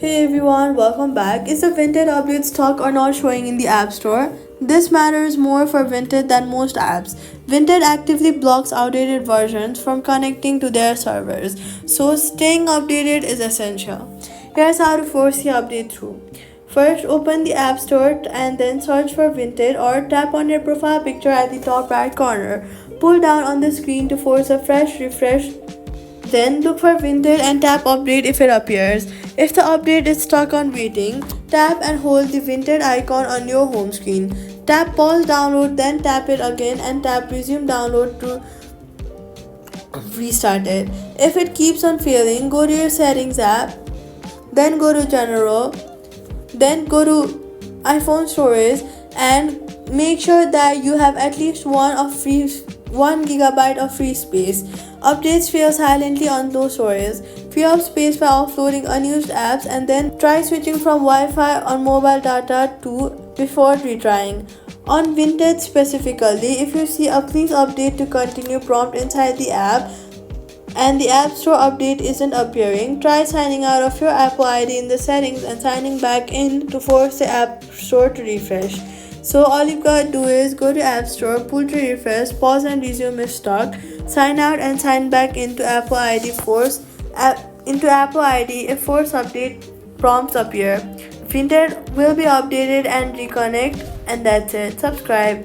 Hey everyone, welcome back. Is the Vinted update stuck or not showing in the App Store? This matters more for Vinted than most apps. Vinted actively blocks outdated versions from connecting to their servers, so staying updated is essential. Here's how to force the update through. First, open the App Store and then search for Vinted or tap on your profile picture at the top right corner. Pull down on the screen to force a fresh refresh, then look for Vinted and tap update if it appears. If the update is stuck on waiting, tap and hold the Vinted icon on your home screen. Tap pause download, then tap it again and tap resume download to restart it. If it keeps on failing, go to your settings app, then go to general, then go to iPhone storage and make sure that you have at least 1 gigabyte of free space. Updates fail silently on low storage. Free up space by offloading unused apps and then try switching from Wi-Fi on mobile data to before retrying. On Vinted specifically, if you see a please update to continue prompt inside the app and the App Store update isn't appearing, try signing out of your Apple ID in the settings and signing back in to force the App Store to refresh. So all you've got to do is go to App Store, pull to refresh, pause and resume if stuck, sign out and sign back into Apple ID if force update prompts appear. Vinted will be updated and reconnect, and that's it. Subscribe.